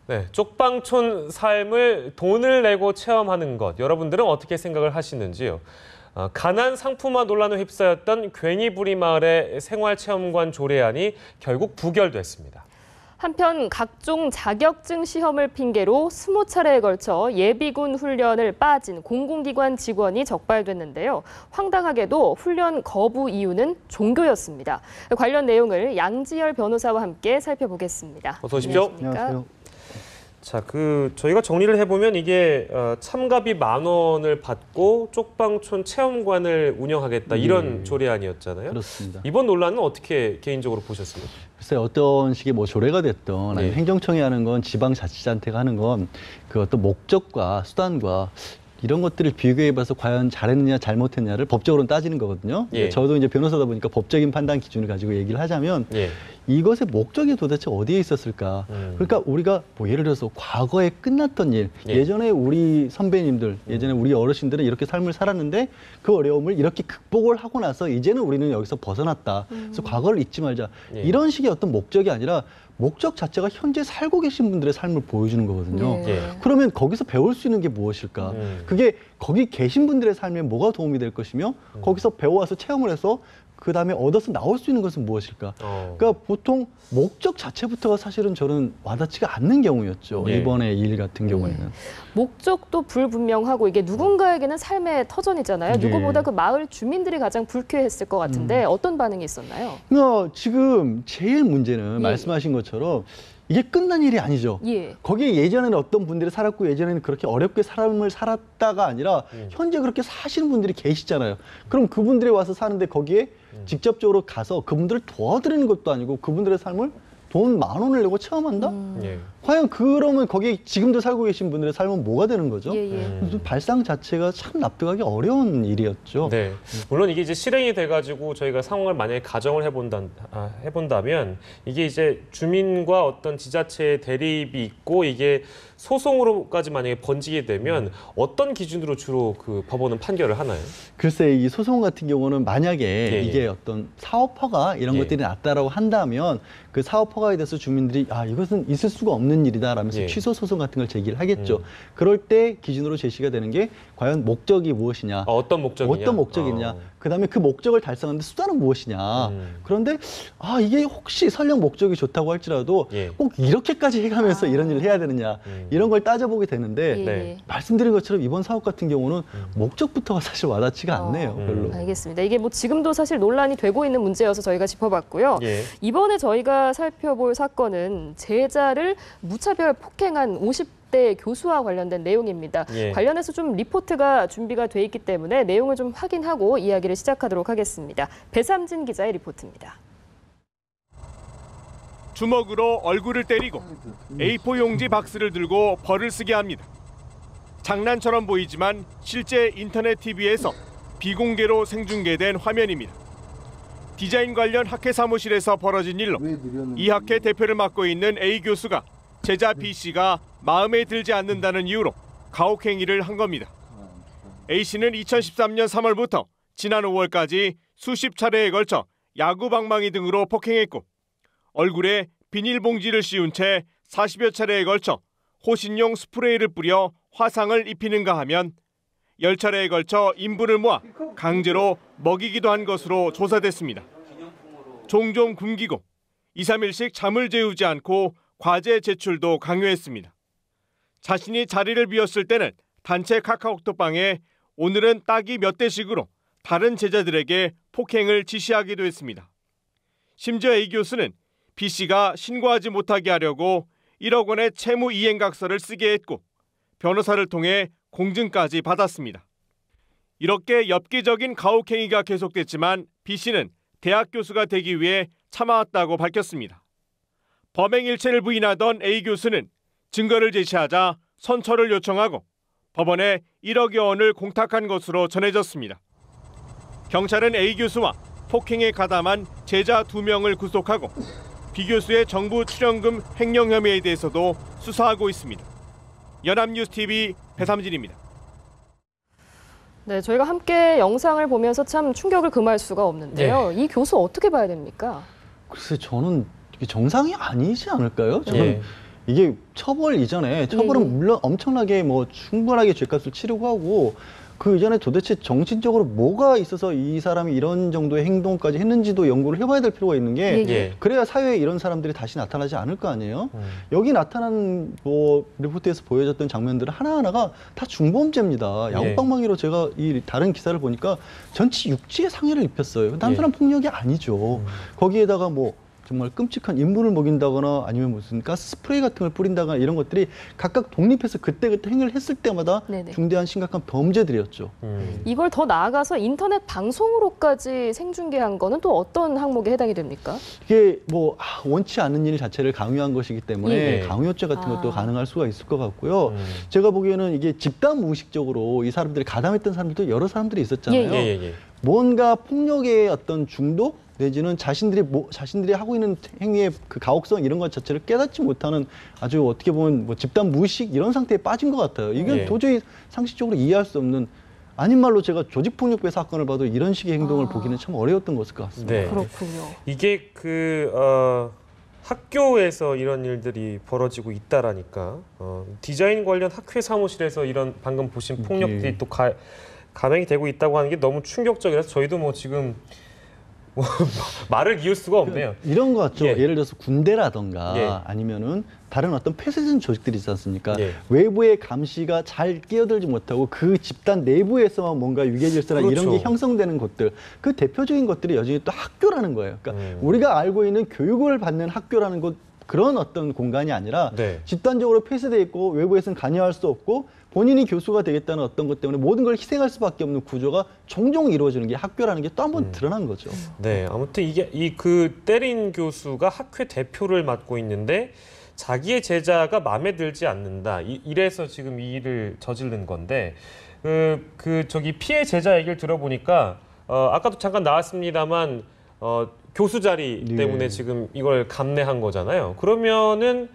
네, 쪽방촌 삶을 돈을 내고 체험하는 것, 여러분들은 어떻게 생각을 하시는지요? 가난 상품화 논란에 휩싸였던 괭이부리 마을의 생활체험관 조례안이 결국 부결됐습니다. 한편 각종 자격증 시험을 핑계로 20차례에 걸쳐 예비군 훈련을 빠진 공공기관 직원이 적발됐는데요. 황당하게도 훈련 거부 이유는 종교였습니다. 관련 내용을 양지열 변호사와 함께 살펴보겠습니다. 어서 오십시오. 안녕하십니까? 자, 저희가 정리를 해보면 이게 참가비 10,000원을 받고 쪽방촌 체험관을 운영하겠다 이런 조례안이었잖아요. 그렇습니다. 이번 논란은 어떻게 개인적으로 보셨습니까? 글쎄 어떤 식의 뭐 조례가 됐든 아니면 행정청이 하는 건 지방자치단체가 하는 건 그 어떤 목적과 수단과 이런 것들을 비교해봐서 과연 잘했느냐 잘못했느냐를 법적으로는 따지는 거거든요. 저도 이제 변호사다 보니까 법적인 판단 기준을 가지고 얘기를 하자면 이것의 목적이 도대체 어디에 있었을까? 그러니까 우리가 뭐 예를 들어서 과거에 끝났던 일, 예전에 우리 선배님들, 예전에 우리 어르신들은 이렇게 삶을 살았는데 그 어려움을 이렇게 극복을 하고 나서 이제는 우리는 여기서 벗어났다. 그래서 과거를 잊지 말자. 이런 식의 어떤 목적이 아니라 목적 자체가 현재 살고 계신 분들의 삶을 보여주는 거거든요. 그러면 거기서 배울 수 있는 게 무엇일까? 그게 거기 계신 분들의 삶에 뭐가 도움이 될 것이며 거기서 배워와서 체험을 해서 그다음에 얻어서 나올 수 있는 것은 무엇일까? 그러니까 보통 목적 자체부터가 사실은 저는 와닿지가 않는 경우였죠. 이번에 일 같은 경우에는. 목적도 불분명하고 이게 누군가에게는 삶의 터전이잖아요. 누구보다 그 마을 주민들이 가장 불쾌했을 것 같은데 어떤 반응이 있었나요? 지금 제일 문제는 말씀하신 것처럼 이게 끝난 일이 아니죠. 거기에 예전에는 어떤 분들이 살았고 예전에는 그렇게 어렵게 삶을 살았다가 아니라 현재 그렇게 사시는 분들이 계시잖아요. 그럼 그분들이 와서 사는데 거기에 직접적으로 가서 그분들을 도와드리는 것도 아니고 그분들의 삶을 돈 10,000원을 내고 체험한다? 과연 그러면 거기 지금도 살고 계신 분들의 삶은 뭐가 되는 거죠? 발상 자체가 참 납득하기 어려운 일이었죠. 네, 물론 이게 이제 실행이 돼가지고 저희가 상황을 만약에 가정을 해본다면 이게 이제 주민과 어떤 지자체의 대립이 있고 이게 소송으로까지 만약에 번지게 되면 어떤 기준으로 주로 그 법원은 판결을 하나요? 글쎄 이 소송 같은 경우는 만약에 이게 어떤 사업 허가 이런 것들이 났다라고 한다면 그 사업 허가에 대해서 주민들이 이것은 있을 수가 없는 일이다라면서 취소 소송 같은 걸 제기를 하겠죠. 그럴 때 기준으로 제시가 되는 게 과연 목적이 무엇이냐, 어떤 목적이냐, 그다음에 그 목적을 달성하는데 수단은 무엇이냐. 그런데 이게 혹시 설령 목적이 좋다고 할지라도 꼭 이렇게까지 해가면서 이런 일을 해야 되느냐 이런 걸 따져보게 되는데 말씀드린 것처럼 이번 사업 같은 경우는 목적부터가 사실 와닿지가 않네요. 별로. 알겠습니다. 이게 뭐 지금도 사실 논란이 되고 있는 문제여서 저희가 짚어봤고요. 이번에 저희가 살펴볼 사건은 제자를 무차별 폭행한 50대 교수와 관련된 내용입니다. 관련해서 좀 리포트가 준비가 돼 있기 때문에 내용을 좀 확인하고 이야기를 시작하도록 하겠습니다. 배삼진 기자의 리포트입니다. 주먹으로 얼굴을 때리고 A4 용지 박스를 들고 벌을 쓰게 합니다. 장난처럼 보이지만 실제 인터넷 TV에서 비공개로 생중계된 화면입니다. 디자인 관련 학회 사무실에서 벌어진 일로 이 학회 대표를 맡고 있는 A 교수가 제자 B 씨가 마음에 들지 않는다는 이유로 가혹행위를 한 겁니다. A 씨는 2013년 3월부터 지난 5월까지 수십 차례에 걸쳐 야구방망이 등으로 폭행했고 얼굴에 비닐봉지를 씌운 채 40여 차례에 걸쳐 호신용 스프레이를 뿌려 화상을 입히는가 하면 10차례에 걸쳐 인분을 모아 강제로 먹이기도 한 것으로 조사됐습니다. 종종 굶기고 2, 3일씩 잠을 재우지 않고 과제 제출도 강요했습니다. 자신이 자리를 비웠을 때는 단체 카카오톡방에 오늘은 딱이 몇 대씩으로 다른 제자들에게 폭행을 지시하기도 했습니다. 심지어 A 교수는 B 씨가 신고하지 못하게 하려고 1억 원의 채무 이행각서를 쓰게 했고 변호사를 통해 공증까지 받았습니다. 이렇게 엽기적인 가혹행위가 계속됐지만 B 씨는 대학 교수가 되기 위해 참아왔다고 밝혔습니다. 범행 일체를 부인하던 A 교수는 증거를 제시하자 선처를 요청하고 법원에 1억여 원을 공탁한 것으로 전해졌습니다. 경찰은 A 교수와 폭행에 가담한 제자 2명을 구속하고 B 교수의 정부 출연금 횡령 혐의에 대해서도 수사하고 있습니다. 연합뉴스TV 배삼진입니다. 네, 저희가 함께 영상을 보면서 참 충격을 금할 수가 없는데요. 이 교수 어떻게 봐야 됩니까? 글쎄 저는 이게 정상이 아니지 않을까요? 저는 이게 처벌 이전에 처벌은 물론 엄청나게 뭐 충분하게 죄값을 치르고 하고 그 이전에 도대체 정신적으로 뭐가 있어서 이 사람이 이런 정도의 행동까지 했는지도 연구를 해봐야 될 필요가 있는 게 예. 그래야 사회에 이런 사람들이 다시 나타나지 않을 거 아니에요. 여기 나타난 뭐 리포트에서 보여줬던 장면들은 하나하나가 다 중범죄입니다. 야구방망이로 제가 이 다른 기사를 보니까 전치 6주의 상해를 입혔어요. 단순한 폭력이 아니죠. 거기에다가 뭐 정말 끔찍한 인물을 먹인다거나 아니면 무슨 가스 스프레이 같은 걸 뿌린다거나 이런 것들이 각각 독립해서 그때그때 행위를 했을 때마다 네네. 중대한 심각한 범죄들이었죠. 이걸 더 나아가서 인터넷 방송으로까지 생중계한 거는 또 어떤 항목에 해당이 됩니까? 이게 뭐 원치 않는 일 자체를 강요한 것이기 때문에 예. 강요죄 같은 것도 가능할 수가 있을 것 같고요. 제가 보기에는 이게 집단 무의식적으로 이 사람들이 가담했던 사람들도 여러 사람들이 있었잖아요. 예. 뭔가 폭력의 어떤 중독 내지는 자신들이 하고 있는 행위의 그 가혹성 이런 것 자체를 깨닫지 못하는 아주 어떻게 보면 뭐 집단 무의식 이런 상태에 빠진 것 같아요. 이게 예. 도저히 상식적으로 이해할 수 없는 아닌 말로 제가 조직폭력배 사건을 봐도 이런 식의 행동을 보기는 참 어려웠던 것일 것 같습니다. 네. 그렇군요. 이게 학교에서 이런 일들이 벌어지고 있다라니까 디자인 관련 학회 사무실에서 이런 방금 보신 폭력들이 또 감행이 되고 있다고 하는 게 너무 충격적이라서 저희도 뭐 지금 뭐 말을 이을 수가 없네요. 이런 거 같죠. 예. 예를 들어서 군대라던가 예. 아니면은 다른 어떤 폐쇄적인 조직들이 있지 않습니까? 예. 외부의 감시가 잘 끼어들지 못하고 그 집단 내부에서만 뭔가 위계질서나 그렇죠. 이런 게 형성되는 것들 그 대표적인 것들이 여전히 또 학교라는 거예요. 그러니까 우리가 알고 있는 교육을 받는 학교라는 것 그런 어떤 공간이 아니라 네. 집단적으로 폐쇄돼 있고 외부에서는 관여할 수 없고 본인이 교수가 되겠다는 어떤 것 때문에 모든 걸 희생할 수밖에 없는 구조가 종종 이루어지는 게 학교라는 게 또 한 번 드러난 거죠. 네, 아무튼 이게 그 때린 교수가 학회 대표를 맡고 있는데 자기의 제자가 마음에 들지 않는다. 이래서 지금 이 일을 저지른 건데 저기 피해 제자 얘기를 들어보니까 아까도 잠깐 나왔습니다만 교수 자리 때문에 지금 이걸 감내한 거잖아요. 그러면은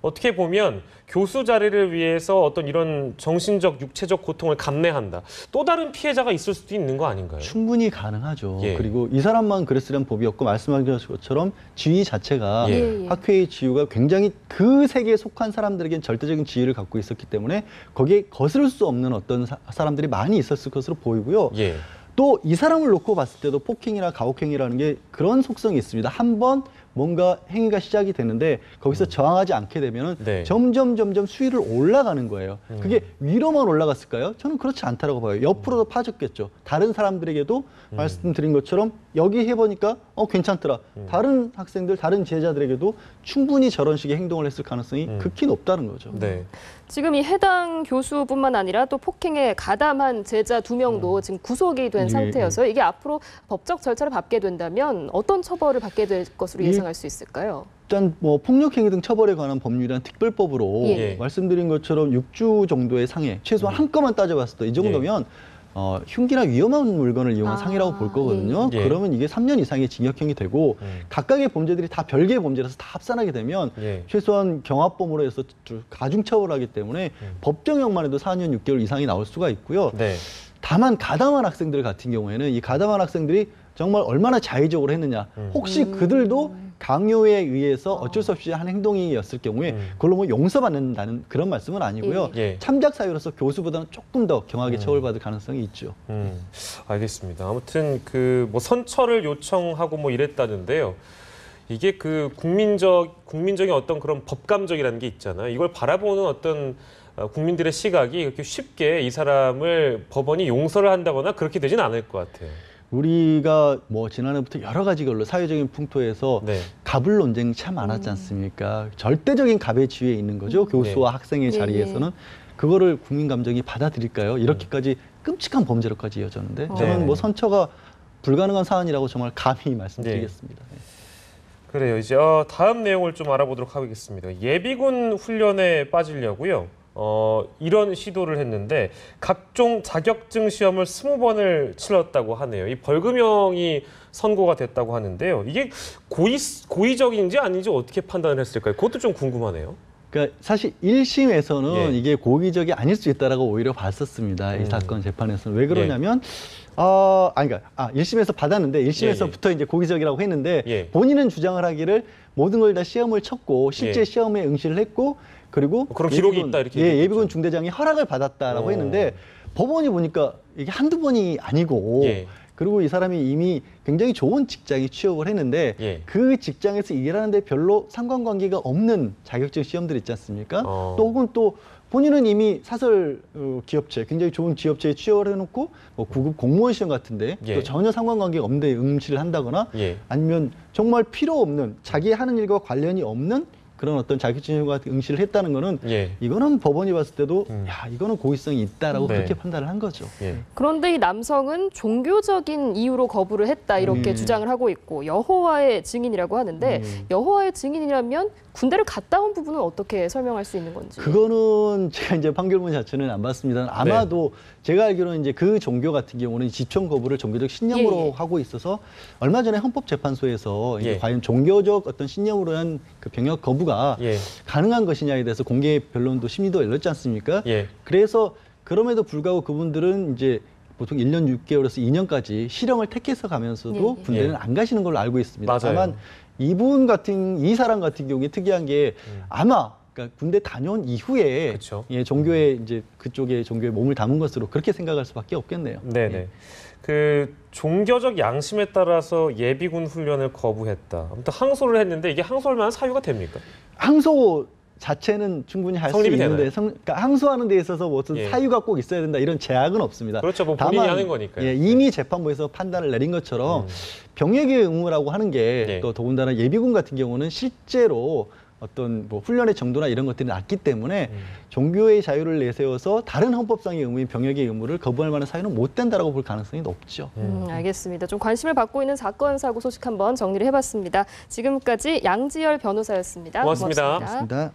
어떻게 보면 교수 자리를 위해서 어떤 이런 정신적, 육체적 고통을 감내한다. 또 다른 피해자가 있을 수도 있는 거 아닌가요? 충분히 가능하죠. 예. 그리고 이 사람만 그랬으려는 법이 없고 말씀하신 것처럼 지위 자체가 예. 학회의 지위가 굉장히 그 세계에 속한 사람들에겐 절대적인 지위를 갖고 있었기 때문에 거기에 거스를 수 없는 어떤 사람들이 많이 있었을 것으로 보이고요. 예. 또 이 사람을 놓고 봤을 때도 폭행이나 가혹행위라는 게 그런 속성이 있습니다. 한번 뭔가 행위가 시작이 되는데 거기서 저항하지 않게 되면 네. 점점 수위를 올라가는 거예요. 그게 위로만 올라갔을까요? 저는 그렇지 않다라고 봐요. 옆으로도 파졌겠죠. 다른 사람들에게도 말씀드린 것처럼 여기 해보니까 괜찮더라. 다른 학생들, 다른 제자들에게도 충분히 저런 식의 행동을 했을 가능성이 극히 높다는 거죠. 네. 지금 이 해당 교수뿐만 아니라 또 폭행에 가담한 제자 2명도 지금 구속이 된 상태여서 이게 앞으로 법적 절차를 밟게 된다면 어떤 처벌을 받게 될 것으로 예상할 수 있을까요? 일단 뭐 폭력행위 등 처벌에 관한 법률이란 특별법으로 예. 말씀드린 것처럼 6주 정도의 상해, 최소한 한건만 따져봤을 때 이 정도면 흉기나 위험한 물건을 이용한 상해라고 볼 거거든요. 예. 그러면 이게 3년 이상의 징역형이 되고 각각의 범죄들이 다 별개의 범죄라서 다 합산하게 되면 최소한 경합범으로 해서 가중처벌하기 때문에 법정형만 해도 4년 6개월 이상이 나올 수가 있고요. 네. 다만 가담한 학생들 같은 경우에는 이 가담한 학생들이 정말 얼마나 자의적으로 했느냐. 혹시 그들도 강요에 의해서 어쩔 수 없이 한 행동이었을 경우에 그걸로 뭐 용서받는다는 그런 말씀은 아니고요. 예. 참작 사유로서 교수보다는 조금 더 경하게 처벌받을 가능성이 있죠. 알겠습니다. 아무튼 뭐 선처를 요청하고 뭐 이랬다는데요. 이게 그 국민적인 어떤 그런 법감정이라는 게 있잖아요. 이걸 바라보는 어떤 국민들의 시각이 이렇게 쉽게 이 사람을 법원이 용서를 한다거나 그렇게 되진 않을 것 같아요. 우리가 뭐 지난해부터 여러 가지 걸로 사회적인 풍토에서 네. 갑을 논쟁이 참 많았지 않습니까? 절대적인 갑의 지위에 있는 거죠. 교수와 학생의 자리에서는. 그거를 국민 감정이 받아들일까요? 이렇게까지 끔찍한 범죄로까지 이어졌는데 저는 뭐 선처가 불가능한 사안이라고 정말 감히 말씀드리겠습니다. 네. 그래요. 이제 다음 내용을 좀 알아보도록 하겠습니다. 예비군 훈련에 빠지려고요. 이런 시도를 했는데 각종 자격증 시험을 20번을 치렀다고 하네요. 이 벌금형이 선고가 됐다고 하는데요. 이게 고의적인지 아닌지 어떻게 판단을 했을까요? 그것도 좀 궁금하네요. 그러니까 사실 1심에서는 예. 이게 고의적이 아닐 수 있다라고 오히려 봤었습니다. 이 사건 재판에서는. 왜 그러냐면, 그러니까 1심에서 받았는데 1심에서부터 이제 고의적이라고 했는데 예. 본인은 주장을 하기를 모든 걸 다 시험을 쳤고 실제 예. 시험에 응시를 했고 그리고 그런 기록이 있다 이렇게 예, 얘기했겠죠. 예비군 중대장이 허락을 받았다라고 했는데 법원이 보니까 이게 한두 번이 아니고 예. 그리고 이 사람이 이미 굉장히 좋은 직장에 취업을 했는데 예. 그 직장에서 일하는데 별로 상관관계가 없는 자격증 시험들 있지 않습니까? 또 혹은 또 본인은 이미 사설 기업체, 굉장히 좋은 기업체에 취업을 해놓고 뭐 구급 공무원 시험 같은데 예. 또 전혀 상관관계가 없는데 응시를 한다거나 예. 아니면 정말 필요 없는 자기 하는 일과 관련이 없는 그런 어떤 자격증 시험 같은 응시를 했다는 거는 예. 이거는 법원이 봤을 때도 야 이거는 고의성이 있다라고 네. 그렇게 판단을 한 거죠. 예. 그런데 이 남성은 종교적인 이유로 거부를 했다 이렇게 주장을 하고 있고 여호와의 증인이라고 하는데 여호와의 증인이라면 군대를 갔다 온 부분은 어떻게 설명할 수 있는 건지. 그거는 제가 이제 판결문 자체는 안 봤습니다. 아마도 제가 알기로는 이제 그 종교 같은 경우는 집총 거부를 종교적 신념으로 예, 예. 하고 있어서 얼마 전에 헌법재판소에서 이제 예. 과연 종교적 어떤 신념으로 한 그 병역 거부가 예. 가능한 것이냐에 대해서 공개 변론도 심의도 열렸지 않습니까? 예. 그래서 그럼에도 불구하고 그분들은 이제 보통 1년 6개월에서 2년까지 실형을 택해서 가면서도 예, 예. 군대는 예. 안 가시는 걸로 알고 있습니다. 맞아요. 다만 이 사람 같은 경우에 특이한 게 아마 그러니까 군대 다녀온 이후에 그쵸. 예, 종교에 이제 그쪽에 종교에 몸을 담은 것으로 그렇게 생각할 수밖에 없겠네요. 네네. 예. 그 종교적 양심에 따라서 예비군 훈련을 거부했다. 아무튼 항소를 했는데 이게 항소할 만한 사유가 됩니까? 항소 자체는 충분히 할 수 성립이 있는데 되나요? 그러니까 항소하는 데 있어서 뭐 어떤 예. 사유가 꼭 있어야 된다 이런 제약은 없습니다. 그렇죠. 뭐 본인이 하는 거니까요. 예, 이미 재판부에서 판단을 내린 것처럼 병역의 의무라고 하는 게 또 예. 더군다나 예비군 같은 경우는 실제로 어떤 뭐 훈련의 정도나 이런 것들이 낮기 때문에 종교의 자유를 내세워서 다른 헌법상의 의무인 병역의 의무를 거부할 만한 사유는 못 된다라고 볼 가능성이 높죠. 알겠습니다. 좀 관심을 받고 있는 사건 사고 소식 한번 정리를 해봤습니다. 지금까지 양지열 변호사였습니다. 고맙습니다. 고맙습니다.